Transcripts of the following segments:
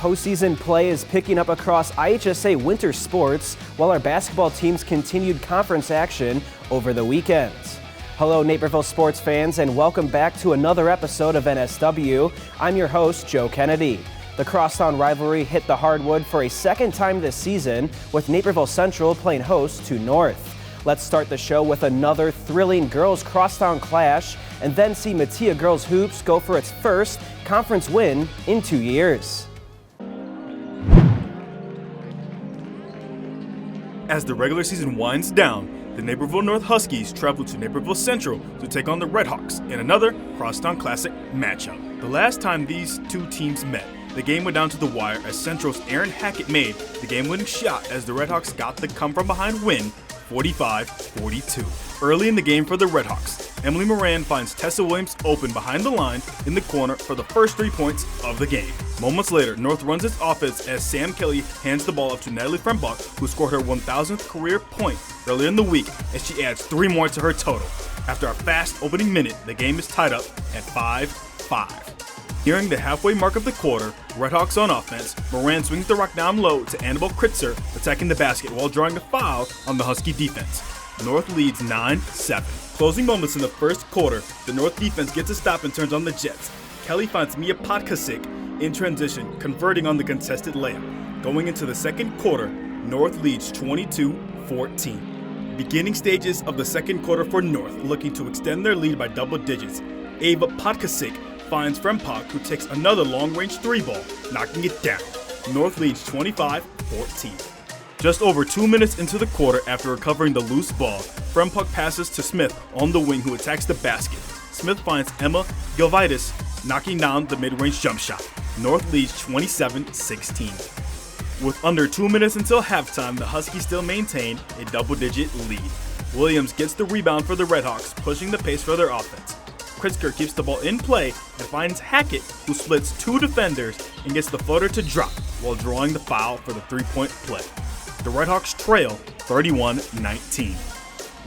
postseason play is picking up across IHSA winter sports, while our basketball teams continued conference action over the weekend. Hello, Naperville sports fans, and welcome back to another episode of NSW. I'm your host, Joe Kennedy. The crosstown rivalry hit the hardwood for a second time this season, with Naperville Central playing host to North. Let's start the show with another thrilling girls crosstown clash, and then see Metea Girls Hoops go for its first conference win in 2 years. As the regular season winds down, the Naperville North Huskies travel to Naperville Central to take on the Redhawks in another Crosstown Classic matchup. The last time these two teams met, the game went down to the wire as Central's Aaron Hackett made the game-winning shot as the Redhawks got the come-from-behind win, 45-42. Early in the game for the Redhawks, Emily Moran finds Tessa Williams open behind the line in the corner for the first 3 points of the game. Moments later, North runs its offense as Sam Kelly hands the ball up to Natalie Frembach, who scored her 1,000th career point earlier in the week, as she adds 3 more to her total. After a fast opening minute, the game is tied up at 5-5. Nearing the halfway mark of the quarter, Redhawks on offense, Moran swings the rock down low to Annabelle Kritzer, attacking the basket while drawing a foul on the Husky defense. North leads 9-7. Closing moments in the first quarter, the North defense gets a stop and turns on the Jets. Kelly finds Mia Podkasik in transition, converting on the contested layup. Going into the second quarter, North leads 22-14. Beginning stages of the second quarter for North, looking to extend their lead by double digits. Ava Podkasik finds Frembach, who takes another long-range 3-ball, knocking it down. North leads 25-14. Just over 2 minutes into the quarter after recovering the loose ball, Frembach passes to Smith on the wing, who attacks the basket. Smith finds Emma Gilvitis, knocking down the mid-range jump shot. North leads 27-16. With under 2 minutes until halftime, the Huskies still maintain a double-digit lead. Williams gets the rebound for the Redhawks, pushing the pace for their offense. Kritzer keeps the ball in play and finds Hackett, who splits 2 defenders and gets the floater to drop while drawing the foul for the 3-point play. The Redhawks trail 31-19.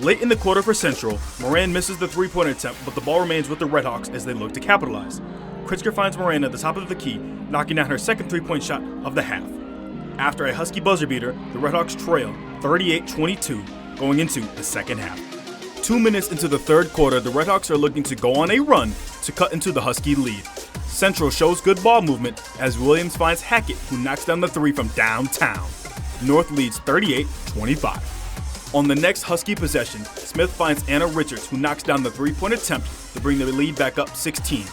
Late in the quarter for Central, Moran misses the 3-point attempt, but the ball remains with the Redhawks as they look to capitalize. Kritzer finds Moran at the top of the key, knocking down her second 3-point shot of the half. After a Husky buzzer beater, the Redhawks trail 38-22 going into the second half. 2 minutes into the third quarter, the Redhawks are looking to go on a run to cut into the Husky lead. Central shows good ball movement as Williams finds Hackett, who knocks down the 3 from downtown. North leads 38-25. On the next Husky possession, Smith finds Anna Richards, who knocks down the 3-point attempt to bring the lead back up 16,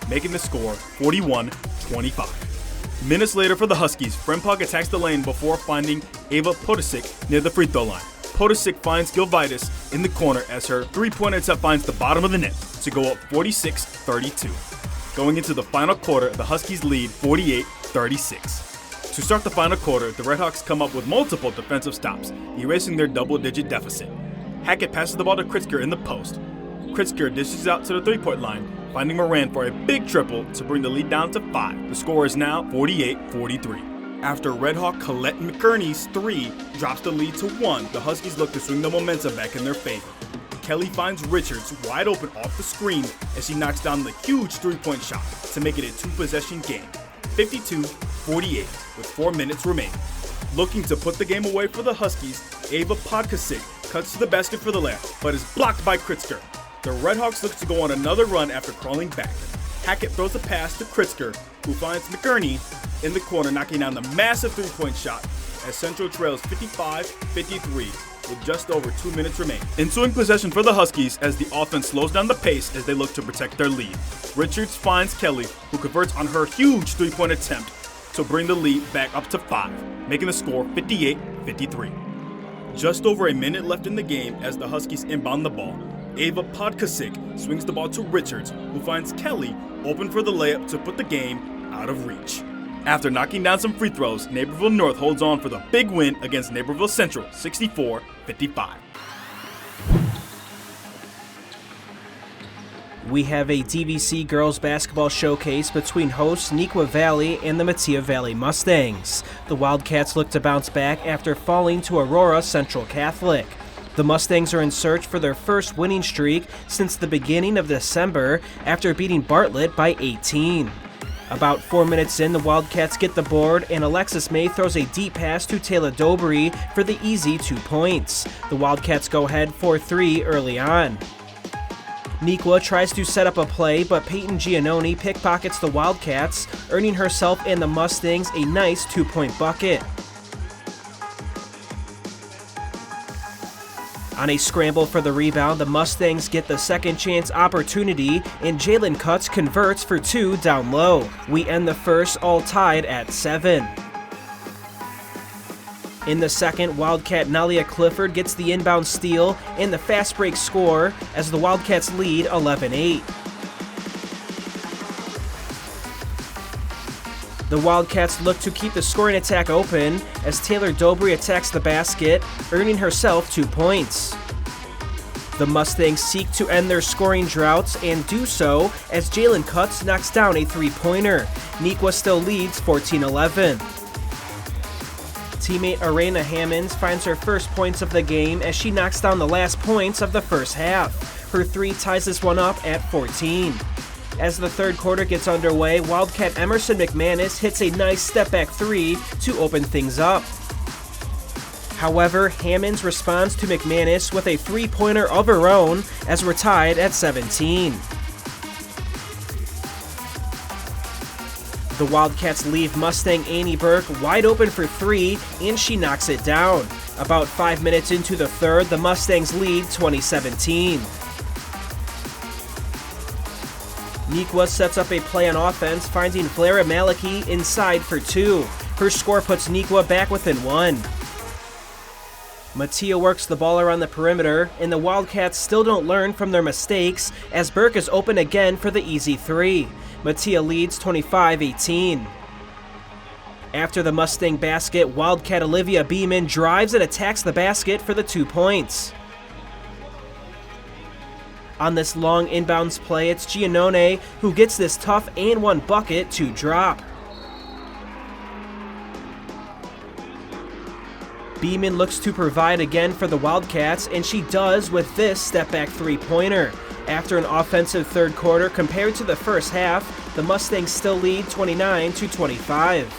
making the score 41-25. Minutes later for the Huskies, Frembach attacks the lane before finding Ava Podkasik near the free throw line. Podkasik finds Gilvitis in the corner as her 3-point attempt finds the bottom of the net to go up 46-32. Going into the final quarter, the Huskies lead 48-36. To start the final quarter, the Redhawks come up with multiple defensive stops, erasing their double-digit deficit. Hackett passes the ball to Kritzer in the post. Kritzer dishes out to the 3-point line, finding Moran for a big triple to bring the lead down to 5. The score is now 48-43. After Redhawk Colette McKerney's 3 drops the lead to 1, the Huskies look to swing the momentum back in their favor. Kelly finds Richards wide open off the screen as she knocks down the huge 3-point shot to make it a 2-possession game, 52-48, with 4 minutes remaining. Looking to put the game away for the Huskies, Ava Podkasik cuts to the basket for the layup, but is blocked by Kritzer. The Redhawks look to go on another run after crawling back. Hackett throws a pass to Kritzer, who finds McKerney in the corner, knocking down the massive 3-point shot as Central trails 55-53 with just over 2 minutes remaining. Ensuing possession for the Huskies as the offense slows down the pace as they look to protect their lead. Richards finds Kelly, who converts on her huge 3-point attempt to bring the lead back up to 5, making the score 58-53. Just over a minute left in the game as the Huskies inbound the ball. Ava Podkasik swings the ball to Richards, who finds Kelly open for the layup to put the game out of reach. After knocking down some free throws, Naperville North holds on for the big win against Naperville Central, 64-55. We have a DVC girls basketball showcase between hosts Metea Valley and the Metea Valley Mustangs. The Wildcats look to bounce back after falling to Aurora Central Catholic. The Mustangs are in search for their first winning streak since the beginning of December after beating Bartlett by 18. About 4 minutes in, the Wildcats get the board, and Alexis May throws a deep pass to Taylor Dobry for the easy 2 points. The Wildcats go ahead 4-3 early on. Nikwa tries to set up a play, but Peyton Giannone pickpockets the Wildcats, earning herself and the Mustangs a nice 2-point bucket. On a scramble for the rebound, the Mustangs get the second chance opportunity, and Jalen Cutts converts for 2 down low. We end the first all tied at 7. In the second, Wildcat Nalia Clifford gets the inbound steal and the fast break score as the Wildcats lead 11-8. The Wildcats look to keep the scoring attack open as Taylor Dobry attacks the basket, earning herself 2 points. The Mustangs seek to end their scoring droughts and do so as Jalen Cutts knocks down a 3-pointer. Nikwa still leads 14-11. Teammate Arena Hammonds finds her first points of the game as she knocks down the last points of the first half. Her 3 ties this one up at 14. As the third quarter gets underway, Wildcat Emerson McManus hits a nice step-back 3 to open things up. However, Hammonds responds to McManus with a 3-pointer of her own as we're tied at 17. The Wildcats leave Mustang Annie Burke wide open for 3, and she knocks it down. About 5 minutes into the third, the Mustangs lead 20-17. Nikwa sets up a play on offense, finding Vlara Maliki inside for 2. Her score puts Nikwa back within 1. Metea works the ball around the perimeter, and the Wildcats still don't learn from their mistakes as Burke is open again for the easy 3. Metea leads 25-18. After the Mustang basket, Wildcat Olivia Beeman drives and attacks the basket for the 2 points. On this long inbounds play, it's Giannone who gets this tough and 1 bucket to drop. Beeman looks to provide again for the Wildcats, and she does with this step-back 3-pointer. After an offensive third quarter compared to the first half, the Mustangs still lead 29-25.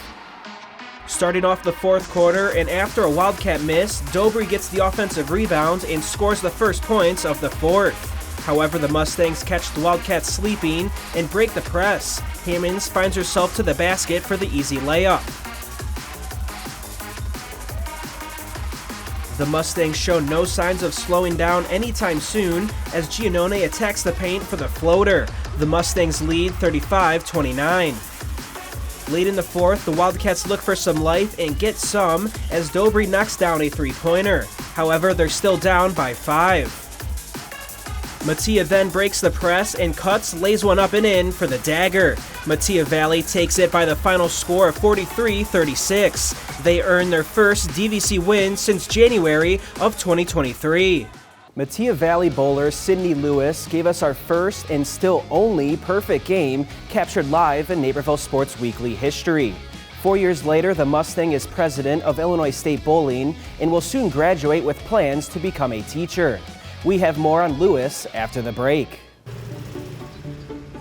Starting off the fourth quarter, and after a Wildcat miss, Dobry gets the offensive rebound and scores the first points of the fourth. However, the Mustangs catch the Wildcats sleeping and break the press. Hammonds finds herself to the basket for the easy layup. The Mustangs show no signs of slowing down anytime soon as Giannone attacks the paint for the floater. The Mustangs lead 35-29. Late in the fourth, the Wildcats look for some life and get some as Dobry knocks down a 3-pointer. However, they're still down by 5. Metea then breaks the press, and Cutts lays one up and in for the dagger. Metea Valley takes it by the final score of 43-36. They earn their first DVC win since January of 2023. Metea Valley bowler Sydney Lewis gave us our first and still only perfect game captured live in Naperville Sports Weekly history. 4 years later, the Mustang is president of Illinois State Bowling and will soon graduate with plans to become a teacher. We have more on Lewis after the break.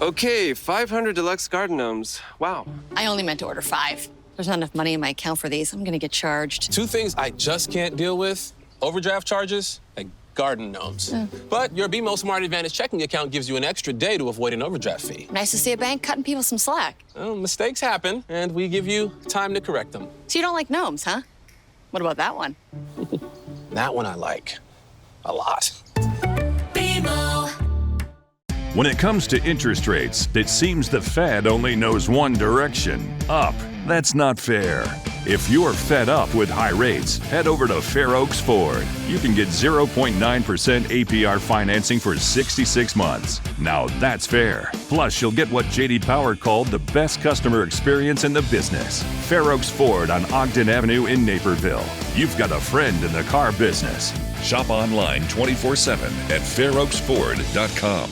Okay, 500 deluxe garden gnomes. Wow. I only meant to order 5. There's not enough money in my account for these. I'm gonna get charged. 2 things I just can't deal with: overdraft charges and garden gnomes. But your BMO Smart Advantage checking account gives you an extra day to avoid an overdraft fee. Nice to see a bank cutting people some slack. Well, mistakes happen, and we give you time to correct them. So you don't like gnomes, huh? What about that one? That one I like a lot. When it comes to interest rates, it seems the Fed only knows one direction, up. That's not fair. If you're fed up with high rates, head over to Fair Oaks Ford. You can get 0.9% APR financing for 66 months. Now that's fair. Plus, you'll get what J.D. Power called the best customer experience in the business. Fair Oaks Ford on Ogden Avenue in Naperville. You've got a friend in the car business. Shop online 24/7 at fairoaksford.com.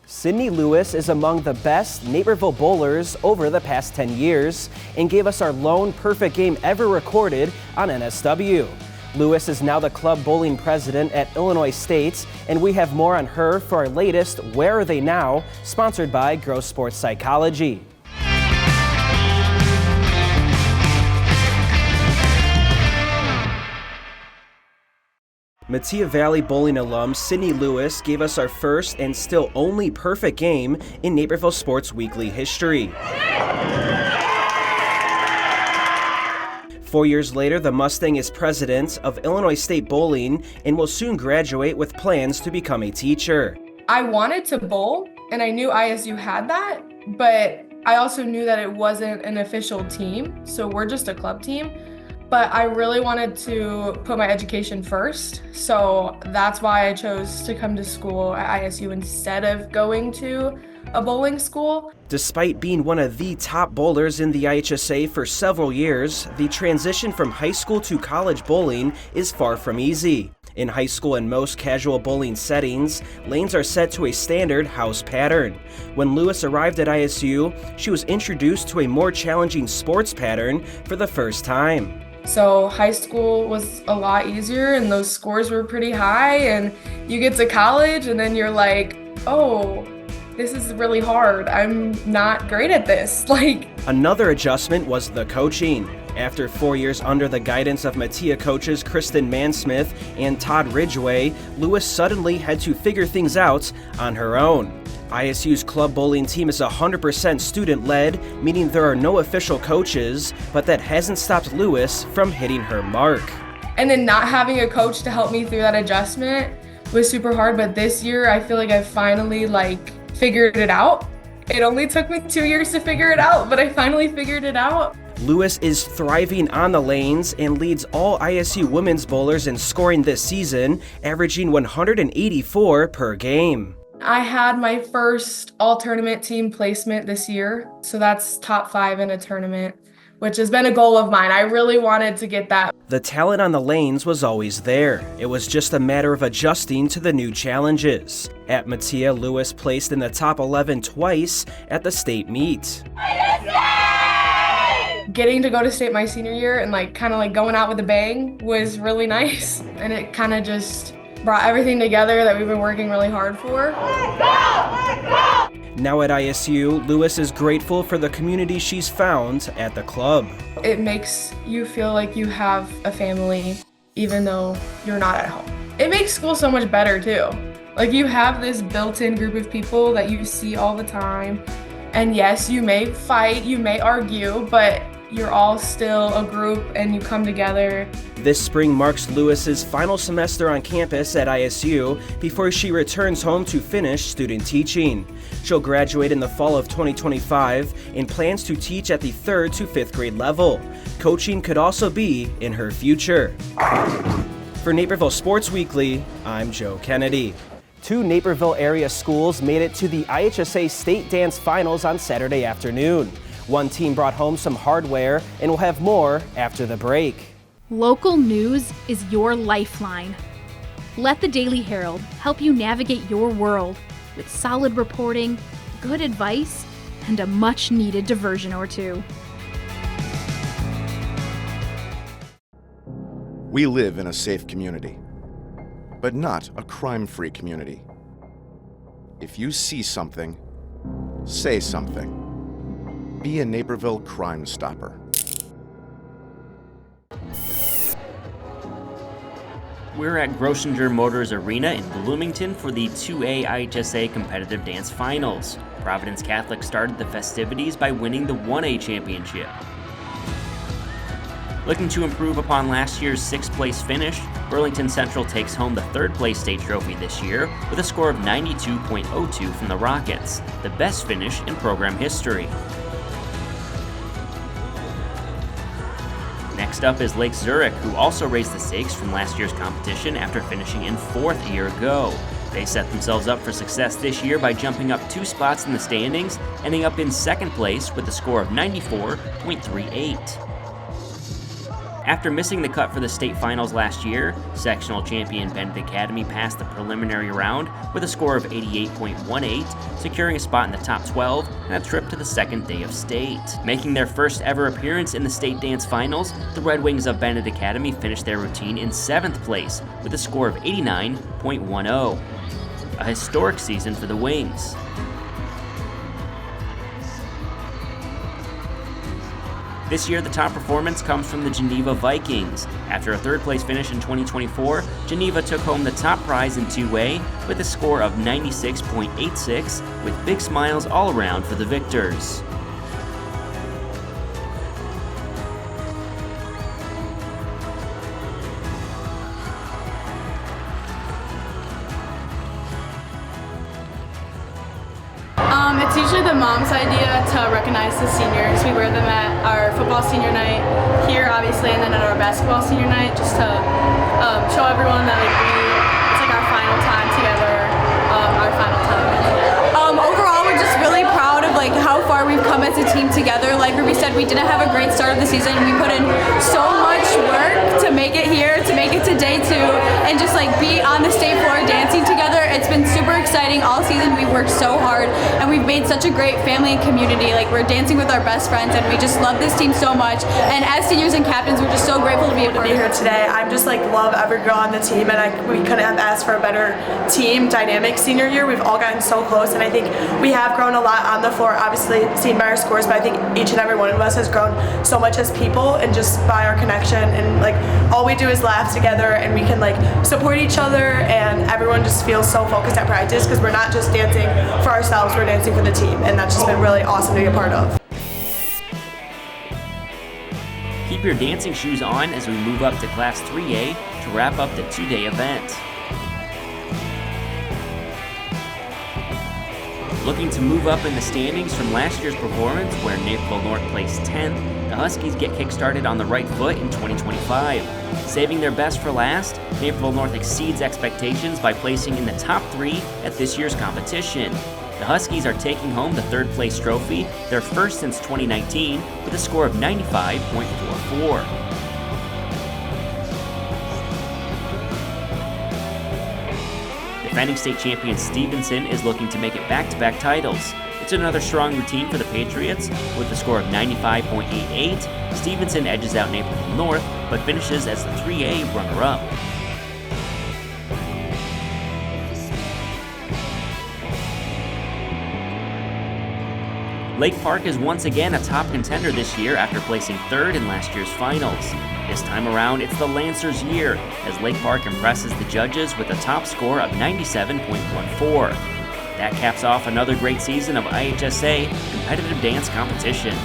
Sydney Lewis is among the best Naperville bowlers over the past 10 years and gave us our lone perfect game ever recorded on NSW. Lewis is now the club bowling president at Illinois State, and we have more on her for our latest Where Are They Now, sponsored by Grow Sports Psychology. Metea Valley Bowling Alum Sydney Lewis gave us our first and still only perfect game in Naperville Sports Weekly history. 4 years later, the Mustang is president of Illinois State Bowling and will soon graduate with plans to become a teacher. I wanted to bowl, and I knew ISU had that, but I also knew that it wasn't an official team, so we're just a club team. But I really wanted to put my education first, so that's why I chose to come to school at ISU instead of going to a bowling school. Despite being one of the top bowlers in the IHSA for several years, the transition from high school to college bowling is far from easy. In high school and most casual bowling settings, lanes are set to a standard house pattern. When Lewis arrived at ISU, she was introduced to a more challenging sports pattern for the first time. So high school was a lot easier and those scores were pretty high, and you get to college and then you're like, oh, this is really hard. I'm not great at this. Another adjustment was the coaching. After 4 years under the guidance of Metea coaches Kristen Mansmith and Todd Ridgway, Lewis suddenly had to figure things out on her own. ISU's club bowling team is 100% student-led, meaning there are no official coaches, but that hasn't stopped Lewis from hitting her mark. And then not having a coach to help me through that adjustment was super hard, but this year I feel like I finally figured it out. It only took me 2 years to figure it out, but I finally figured it out. Lewis is thriving on the lanes and leads all ISU women's bowlers in scoring this season, averaging 184 per game. I had my first all-tournament team placement this year, so that's top 5 in a tournament, which has been a goal of mine. I really wanted to get that. The talent on the lanes was always there. It was just a matter of adjusting to the new challenges. At Metea, Lewis placed in the top 11 twice at the state meet. Getting to go to state my senior year and going out with a bang was really nice, and it kind of just brought everything together that we've been working really hard for. Now at ISU, Lewis is grateful for the community she's found at the club. It makes you feel like you have a family, even though you're not at home. It makes school so much better too. You have this built-in group of people that you see all the time. And yes, you may fight, you may argue, but you're all still a group and you come together. This spring marks Lewis's final semester on campus at ISU before she returns home to finish student teaching. She'll graduate in the fall of 2025 and plans to teach at the 3rd to 5th grade level. Coaching could also be in her future. For Naperville Sports Weekly, I'm Joe Kennedy. 2 Naperville area schools made it to the IHSA State Dance Finals on Saturday afternoon. One team brought home some hardware, and we'll have more after the break. Local news is your lifeline. Let the Daily Herald help you navigate your world with solid reporting, good advice, and a much-needed diversion or two. We live in a safe community, but not a crime-free community. If you see something, say something. Be a Naperville Crime Stopper. We're at Groschinger Motors Arena in Bloomington for the 2A IHSA Competitive Dance Finals. Providence Catholic started the festivities by winning the 1A championship. Looking to improve upon last year's 6th place finish, Burlington Central takes home the 3rd place state trophy this year with a score of 92.02 from the Rockets, the best finish in program history. Next up is Lake Zurich, who also raised the stakes from last year's competition after finishing in 4th a year ago. They set themselves up for success this year by jumping up 2 spots in the standings, ending up in 2nd place with a score of 94.38. After missing the cut for the state finals last year, sectional champion Bennett Academy passed the preliminary round with a score of 88.18, securing a spot in the top 12 and a trip to the 2nd day of state. Making their first ever appearance in the state dance finals, the Red Wings of Bennett Academy finished their routine in 7th place with a score of 89.10. A historic season for the Wings. This year, the top performance comes from the Geneva Vikings. After a third-place finish in 2024, Geneva took home the top prize in 2A with a score of 96.86, with big smiles all around for the victors. It's usually the mom's idea to recognize the seniors. We wear them at our football senior night here, obviously, and then at our basketball senior night, just to show everyone that it's like our final time together, our final time together. Overall, we're just really proud of how far we've come as a team together. Like Ruby said, we didn't have a great start of the season. We put in so much work to make it here, to make it to day 2, and just be on the state floor dancing together. It's been super exciting all season. We've worked so hard, and we've made such a great family and community. We're dancing with our best friends, and we just love this team so much. And as seniors and captains, we're just so grateful to be able to be here today. I'm just love every girl on the team, and we couldn't have asked for a better team dynamic senior year. We've all gotten so close, and I think we have grown a lot on the floor, obviously seen by our scores, but I think each and every one of us has grown so much as people, and just by our connection, and all we do is laugh together, and we can support each other, and everyone just feels so focused at practice because we're not just dancing for ourselves, we're dancing for the team, and that's just been really awesome to be a part of. Keep your dancing shoes on as we move up to Class 3A to wrap up the 2-day event. Looking to move up in the standings from last year's performance, where Naperville North placed 10th, the Huskies get kick-started on the right foot in 2025. Saving their best for last, Naperville North exceeds expectations by placing in the top 3 at this year's competition. The Huskies are taking home the third-place trophy, their first since 2019, with a score of 95.44. Defending state champion Stevenson is looking to make it back-to-back titles. It's another strong routine for the Patriots. With a score of 95.88, Stevenson edges out Naperville North, but finishes as the 3A runner-up. Lake Park is once again a top contender this year after placing 3rd in last year's finals. This time around, it's the Lancers' year, as Lake Park impresses the judges with a top score of 97.14. That caps off another great season of IHSA competitive dance competition.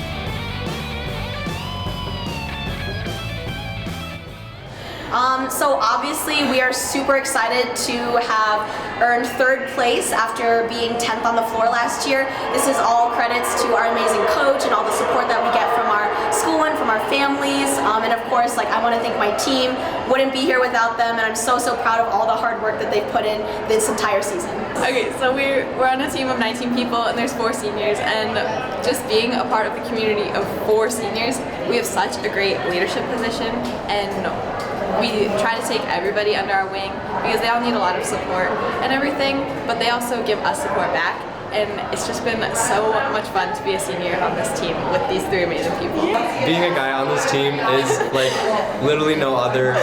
So obviously we are super excited to have earned 3rd place after being 10th on the floor last year. This is all credits to our amazing coach and all the support that we get from our school and from our families. And of course, I want to thank my team. Wouldn't be here without them, and I'm so proud of all the hard work that they've put in this entire season. Okay, so we're on a team of 19 people, and there's 4 seniors, and just being a part of the community of 4 seniors, we have such a great leadership position, and we try to take everybody under our wing because they all need a lot of support and everything, but they also give us support back. And it's just been so much fun to be a senior on this team with these 3 amazing people. Being a guy on this team is literally no other.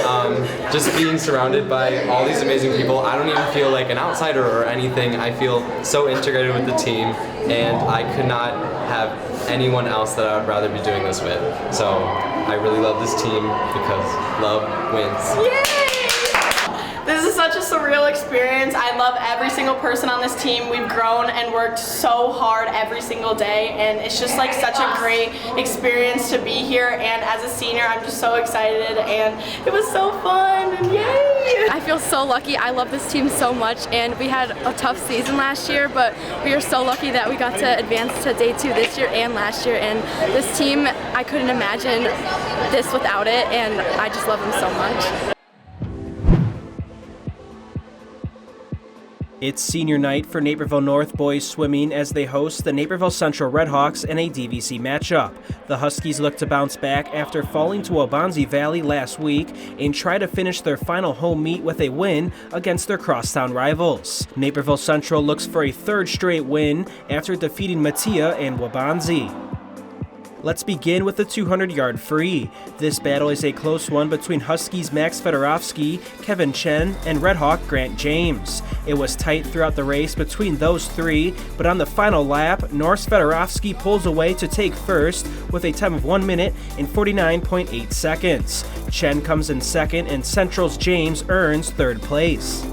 Just being surrounded by all these amazing people, I don't even feel like an outsider or anything. I feel so integrated with the team, and I could not have anyone else that I would rather be doing this with. So I really love this team because love wins. Yay! This is such a surreal experience. I love every single person on this team. We've grown and worked so hard every single day, and it's just such a great experience to be here. And as a senior, I'm just so excited, and it was so fun, and yay! I feel so lucky. I love this team so much, and we had a tough season last year, but we are so lucky that we got to advance to day 2 this year and last year. And this team, I couldn't imagine this without it, and I just love them so much. It's senior night for Naperville North boys swimming as they host the Naperville Central Redhawks in a DVC matchup. The Huskies look to bounce back after falling to Metea Valley last week and try to finish their final home meet with a win against their crosstown rivals. Naperville Central looks for a 3rd straight win after defeating Metea and Wabanzi. Let's begin with the 200-yard free. This battle is a close one between Huskies Max Fedorovsky, Kevin Chen, and Red Hawk Grant James. It was tight throughout the race between those 3, but on the final lap, Norse Fedorovsky pulls away to take first with a time of 1 minute and 49.8 seconds. Chen comes in second, and Central's James earns third place.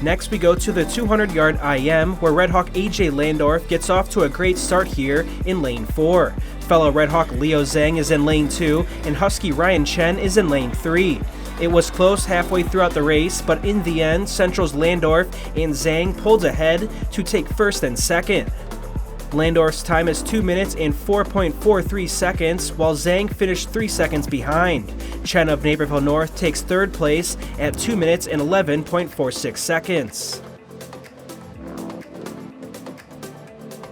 Next, we go to the 200-yard IM, where Redhawk AJ Landorf gets off to a great start here in lane 4. Fellow Redhawk Leo Zhang is in lane 2, and Husky Ryan Chen is in lane 3. It was close halfway throughout the race, but in the end, Central's Landorf and Zhang pulled ahead to take first and second. Landorf's time is 2 minutes and 4.43 seconds, while Zhang finished 3 seconds behind. Chen of Naperville North takes third place at 2 minutes and 11.46 seconds.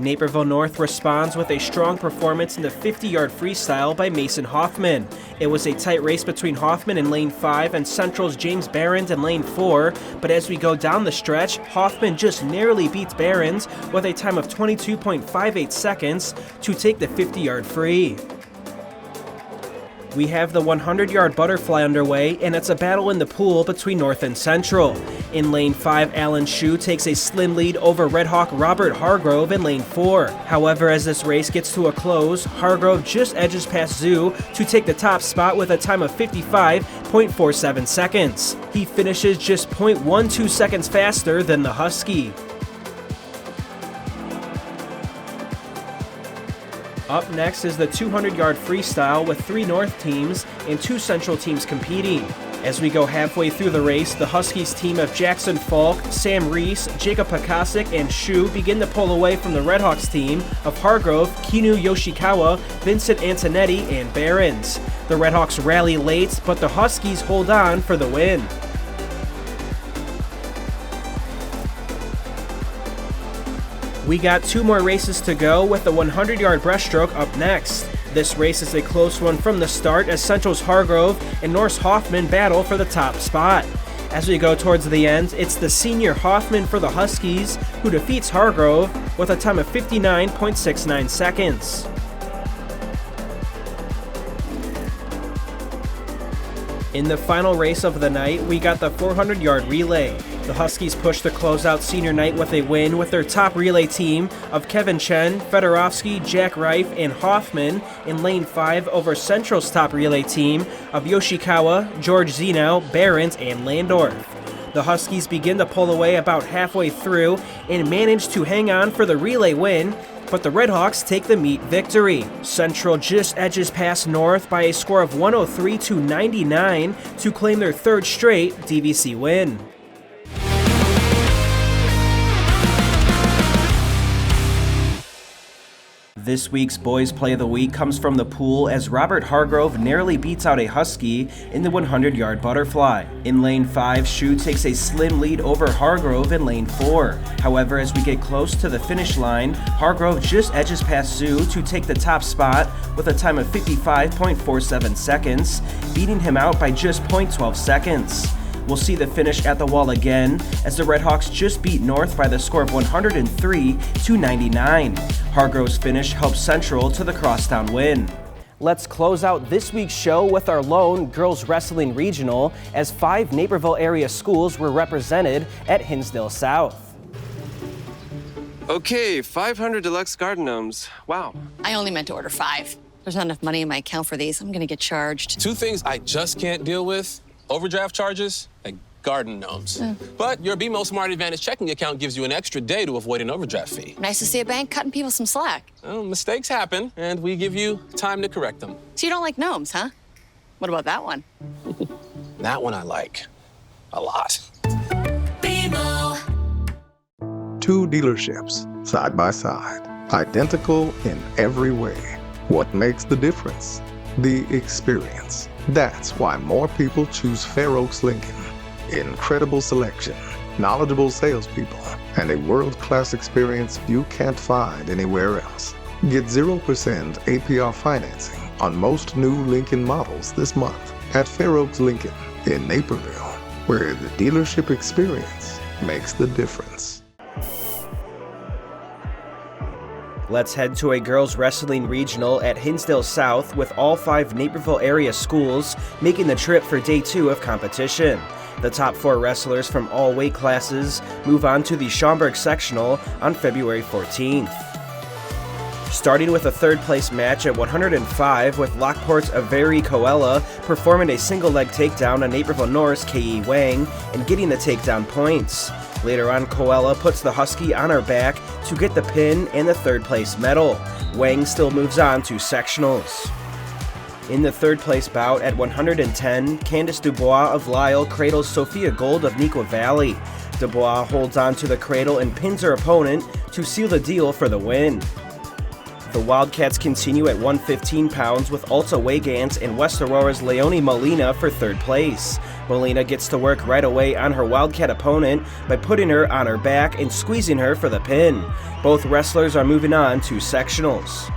Naperville North responds with a strong performance in the 50-yard freestyle by Mason Hoffman. It was a tight race between Hoffman in lane 5 and Central's James Behrens in lane 4, but as we go down the stretch, Hoffman just narrowly beats Behrens with a time of 22.58 seconds to take the 50-yard free. We have the 100-yard butterfly underway, and it's a battle in the pool between North and Central. In lane 5, Alan Shu takes a slim lead over Redhawk Robert Hargrove in lane 4. However, as this race gets to a close, Hargrove just edges past Zhu to take the top spot with a time of 55.47 seconds. He finishes just 0.12 seconds faster than the Husky. Up next is the 200-yard freestyle with 3 North teams and 2 Central teams competing. As we go halfway through the race, the Huskies team of Jackson Falk, Sam Reese, Jacob Pakasik, and Shu begin to pull away from the Redhawks team of Hargrove, Kinu Yoshikawa, Vincent Antonetti, and Behrens. The Redhawks rally late, but the Huskies hold on for the win. We got 2 more races to go, with the 100-yard breaststroke up next. This race is a close one from the start as Central's Hargrove and North's Hoffman battle for the top spot. As we go towards the end, it's the senior Hoffman for the Huskies who defeats Hargrove with a time of 59.69 seconds. In the final race of the night, we got the 400-yard relay. The Huskies push to close out senior night with a win with their top relay team of Kevin Chen, Fedorovsky, Jack Reif, and Hoffman in lane 5 over Central's top relay team of Yoshikawa, George Zenow, Behrens, and Landorf. The Huskies begin to pull away about halfway through and manage to hang on for the relay win, but the Redhawks take the meet victory. Central just edges past North by a score of 103-99 to claim their 3rd straight DVC win. This week's Boys Play of the Week comes from the pool as Robert Hargrove narrowly beats out a Husky in the 100-yard butterfly. In lane 5, Shu takes a slim lead over Hargrove in lane 4. However, as we get close to the finish line, Hargrove just edges past Zhu to take the top spot with a time of 55.47 seconds, beating him out by just 0.12 seconds. We'll see the finish at the wall again as the Redhawks just beat North by the score of 103-99. Hargrove's finish helps Central to the crosstown win. Let's close out this week's show with our lone girls wrestling regional as 5 Naperville area schools were represented at Hinsdale South. Okay, 500 deluxe garden gnomes. Wow. I only meant to order 5. There's not enough money in my account for these. I'm gonna get charged. 2 things I just can't deal with: overdraft charges and garden gnomes. But your BMO Smart Advantage checking account gives you an extra day to avoid an overdraft fee. Nice to see a bank cutting people some slack. Well, mistakes happen, and we give you time to correct them. So you don't like gnomes, huh? What about that one? That one I like a lot. BMO. 2 dealerships, side by side, identical in every way. What makes the difference? The experience. That's why more people choose Fair Oaks Lincoln. Incredible selection, knowledgeable salespeople, and a world-class experience you can't find anywhere else. Get 0% APR financing on most new Lincoln models this month at Fair Oaks Lincoln in Naperville, where the dealership experience makes the difference. Let's head to a girls wrestling regional at Hinsdale South with all 5 Naperville area schools making the trip for day 2 of competition. The top 4 wrestlers from all weight classes move on to the Schaumburg sectional on February 14th. Starting with a third-place match at 105 with Lockport's Avery Coella performing a single-leg takedown on Naperville North's K.E. Wang and getting the takedown points. Later on, Coella puts the Husky on her back to get the pin and the third-place medal. Wang still moves on to sectionals. In the third-place bout at 110, Candice Dubois of Lyle cradles Sophia Gold of Metea Valley. Dubois holds on to the cradle and pins her opponent to seal the deal for the win. The Wildcats continue at 115 pounds with Alta Wegans and West Aurora's Leonie Molina for third place. Molina gets to work right away on her Wildcat opponent by putting her on her back and squeezing her for the pin. Both wrestlers are moving on to sectionals.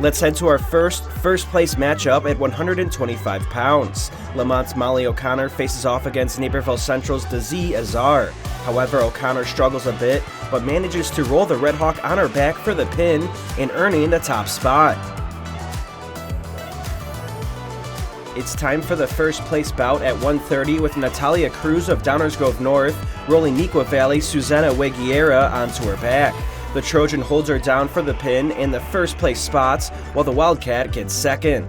Let's head to our first place matchup at 125 pounds. Lamont's Molly O'Connor faces off against Naperville Central's Dazee Azar. However, O'Connor struggles a bit, but manages to roll the Red Hawk on her back for the pin and earning the top spot. It's time for the first place bout at 130 with Natalia Cruz of Downers Grove North rolling Metea Valley Susana Weguera onto her back. The Trojan holds her down for the pin and the first place spots, while the Wildcat gets second.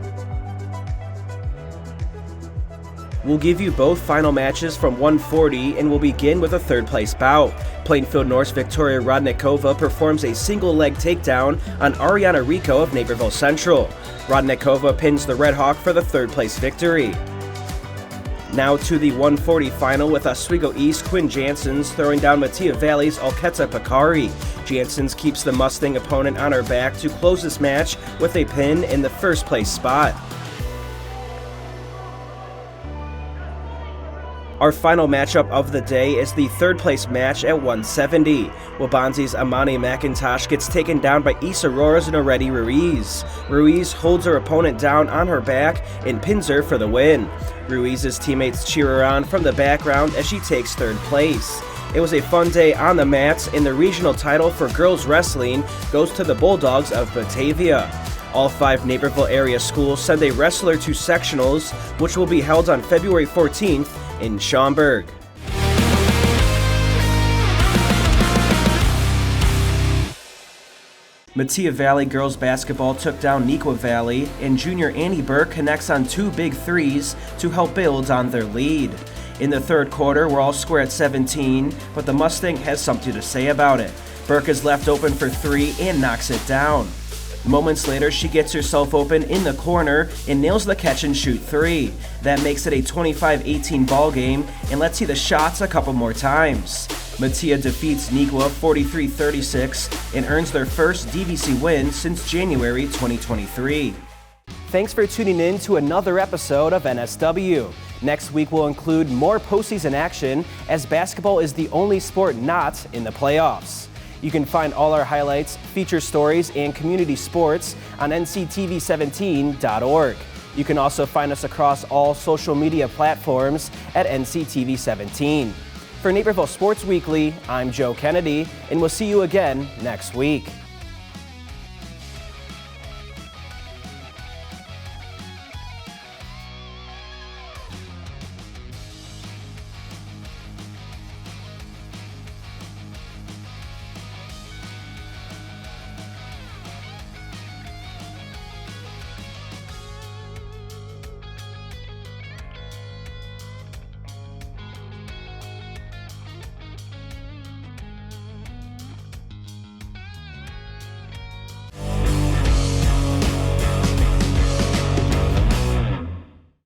We'll give you both final matches from 140 and we'll begin with a third place bout. Plainfield North's Victoria Rodnikova performs a single leg takedown on Ariana Rico of Naperville Central. Rodnikova pins the Red Hawk for the third place victory. Now to the 140 final with Oswego East Quinn Janssens throwing down Metea Valley's Alketa Pakari. Janssens keeps the Mustang opponent on her back to close this match with a pin in the first place spot. Our final matchup of the day is the third place match at 170. Wabanzi's Amani McIntosh gets taken down by East Aurora's Noretti Ruiz. Ruiz holds her opponent down on her back and pins her for the win. Ruiz's teammates cheer her on from the background as she takes third place. It was a fun day on the mats, and the regional title for girls wrestling goes to the Bulldogs of Batavia. All 5 Naperville area schools send a wrestler to sectionals, which will be held on February 14th in Schaumburg. Metea Valley girls basketball took down Metea Valley, and junior Annie Burke connects on 2 big threes to help build on their lead. In the third quarter, we're all square at 17, but the Mustang has something to say about it. Burke is left open for 3 and knocks it down. Moments later, she gets herself open in the corner and nails the catch and shoot 3. That makes it a 25-18 ball game and let's see the shots a couple more times. Metea defeats Nigwa 43-36 and earns their first DVC win since January 2023. Thanks for tuning in to another episode of NSW. Next week will include more postseason action as basketball is the only sport not in the playoffs. You can find all our highlights, feature stories, and community sports on nctv17.org. You can also find us across all social media platforms at nctv17. For Naperville Sports Weekly, I'm Joe Kennedy, and we'll see you again next week.